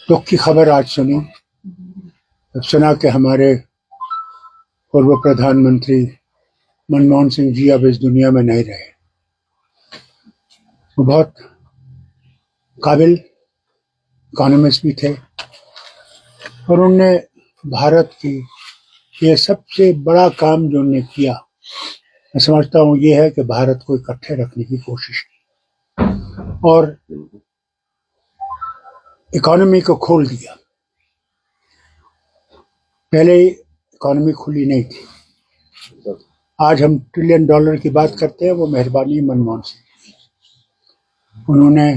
दुख की खबर आज सुनी, जब सुना कि हमारे पूर्व प्रधानमंत्री मनमोहन सिंह जी अब इस दुनिया में नहीं रहे। वो बहुत काबिल इकोनॉमिस्ट भी थे और उनने भारत की ये सबसे बड़ा काम जो उन्होंने किया, मैं समझता हूँ ये है कि भारत को इकट्ठे रखने की कोशिश की और इकोनॉमी को खोल दिया। पहले इकोनॉमी खुली नहीं थी। आज हम $1 ट्रिलियन की बात करते हैं, वो मेहरबानी मनमोहन सिंह। उन्होंने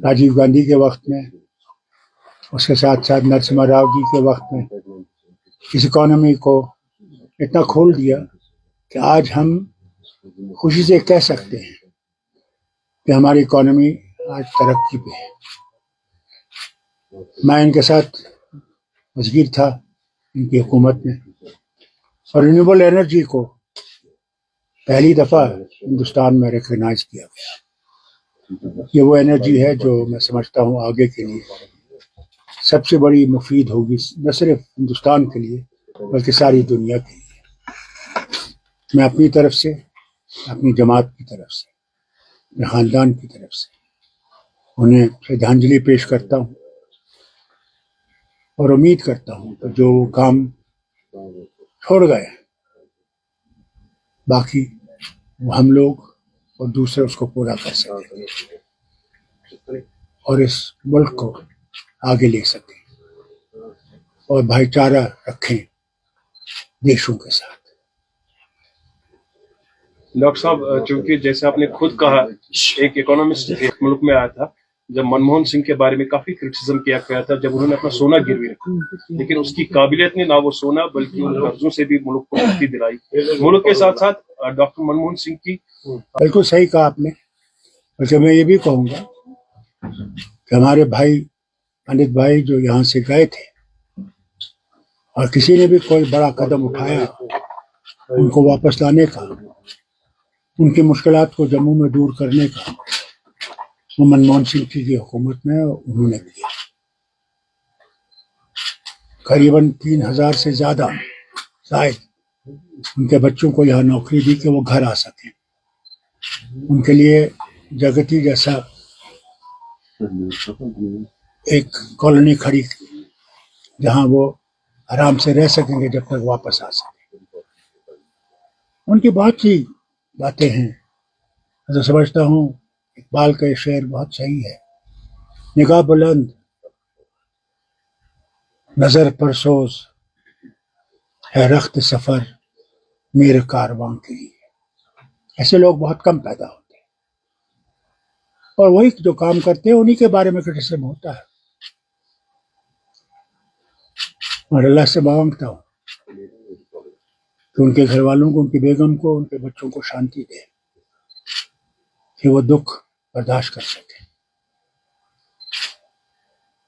राजीव गांधी के वक्त में, उसके साथ साथ नरसिम्हा राव जी के वक्त में इस इकोनॉमी को इतना खोल दिया कि आज हम खुशी से कह सकते हैं कि हमारी इकोनॉमी आज तरक्की पे है। मैं इनके साथ वज़ीर था इनकी हुकूमत में और रिन्यूएबल एनर्जी को पहली दफ़ा हिंदुस्तान में रिकग्नाइज किया गया। ये वो एनर्जी है जो मैं समझता हूँ आगे के लिए सबसे बड़ी मुफीद होगी, न सिर्फ हिंदुस्तान के लिए बल्कि सारी दुनिया के लिए। मैं अपनी तरफ से, अपनी जमात की तरफ से, अपने ख़ानदान की तरफ से उन्हें श्रद्धांजलि पेश करता हूँ और उम्मीद करता हूँ कि जो काम छोड़ गए बाकी वो हम लोग और दूसरे उसको पूरा कर सकें और इस मुल्क को आगे ले सकें और भाईचारा रखें देशों के साथ। डॉक्टर साहब, चूंकि जैसे आपने खुद कहा, एक इकोनॉमिस्ट एक मुल्क में आया था जब मनमोहन सिंह के बारे में काफी क्रिटिसिज्म किया गया था जब उन्होंने अपना सोना गिरवी रखा, लेकिन उसकी काबिलियत ने ना वो सोना बल्कि उन कर्जों से भी मुल्क को मुक्ति दिलाई। मुल्क के साथ साथ डॉक्टर मनमोहन सिंह की बिल्कुल सही कहा आपने। बल्कि मैं ये भी कहूँगा कि हमारे भाई पंडित भाई जो यहाँ से गए थे और किसी ने भी कोई बड़ा कदम उठाया उनको वापस लाने का, उनकी मुश्किलात को जम्मू में दूर करने का, वो मनमोहन सिंह की हुकूमत में उन्होंने किया। करीबन 3000 से ज़्यादा शायद उनके बच्चों को यहाँ नौकरी दी कि वो घर आ सकें। उनके लिए जगती जैसा एक कॉलोनी खड़ी जहाँ वो आराम से रह सकेंगे जब तक वापस आ सकें। उनकी बहुत सी बातें हैं। मैं तो समझता हूँ इकबाल का शेर बहुत सही है, निगाह बुलंद नजर परसोज है रख्त सफर मेरे कारवां के लिए। ऐसे लोग बहुत कम पैदा होते हैं और वही जो काम करते हैं उन्हीं के बारे में क्रिटिसिज्म होता है। और अल्लाह से मांगता हूँ कि उनके घर वालों को, उनकी बेगम को, उनके बच्चों को शांति दे कि वो दुख बर्दाश्त कर सके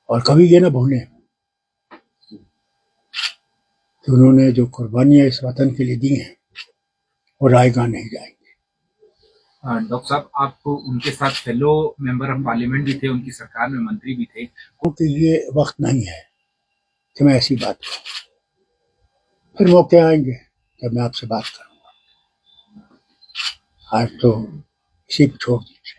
और कभी ये ना भूलें कि उन्होंने जो कुर्बानियां इस वतन के लिए दी हैं वो रायगा नहीं जाएंगे। डॉक्टर साहब, आपको उनके साथ फेलो मेंबर ऑफ पार्लियामेंट भी थे, उनकी सरकार में मंत्री भी थे। क्योंकि ये वक्त नहीं है कि मैं ऐसी बात करूँ, फिर मौके आएंगे जब मैं आपसे बात करूँगा। आज तो इसी पे छोड़ दीजिए।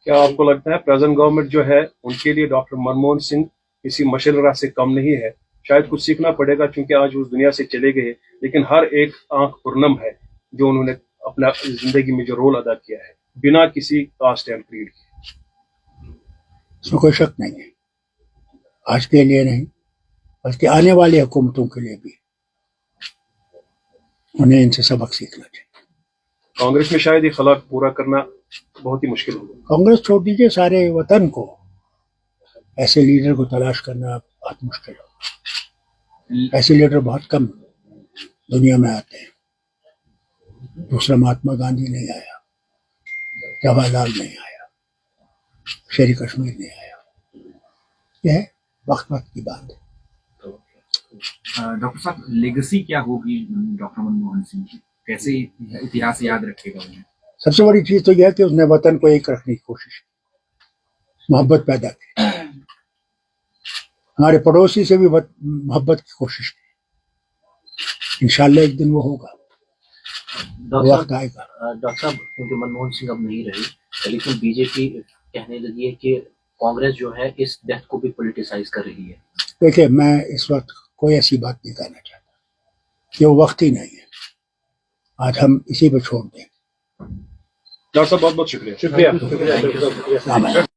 क्या आपको लगता है प्रेजेंट गवर्नमेंट जो है उनके लिए डॉक्टर मनमोहन सिंह किसी मशवरा से कम नहीं है? शायद कुछ सीखना पड़ेगा क्योंकि आज उस दुनिया से चले गए, लेकिन हर एक आंख पुरनम है जो उन्होंने अपना जिंदगी में जो रोल अदा किया है बिना किसी कास्ट एंड क्रीड के। इसमें कोई शक नहीं है। आज के लिए नहीं बल्कि आने वाली हुकूमतों के लिए भी उन्हें इनसे सबक सीखना चाहिए। कांग्रेस में शायद ये खलाक पूरा करना बहुत ही मुश्किल होगा। कांग्रेस छोड़ दीजिए, सारे वतन को ऐसे लीडर को तलाश करना बहुत मुश्किल होगा। ऐसे लीडर बहुत कम दुनिया में आते हैं। दूसरा महात्मा गांधी नहीं आया, जवाहरलाल नहीं आया, शेर कश्मीर नहीं आया। यह वक्त वक्त की बात है। डॉक्टर साहब, लेगेसी क्या होगी डॉक्टर मनमोहन सिंह की? कैसे इतिहास याद रखेगा उन्हें? सबसे बड़ी चीज तो यह है कि उसने वतन को एक रखने की कोशिश की, मोहब्बत पैदा की। ہمارے پڑوسی سے بھی محبت کی کوشش کی، انشاءاللہ ایک دن وہ ہوگا، وقت آئے گا۔ ڈاکٹر صاحب کیونکہ منموہن سنگھ اب نہیں رہی، لیکن بی جے پی کہنے لگی ہے کہ کانگریس جو ہے اس ڈیتھ کو بھی پولیٹیسائز کر رہی ہے۔ دیکھیں میں اس وقت کوئی ایسی بات نہیں کہنا چاہتا، یہ وقت ہی نہیں ہے، آج ہم اسی پہ چھوڑ دیں۔ ڈاکٹر صاحب بہت بہت شکریہ۔ السلام علیکم۔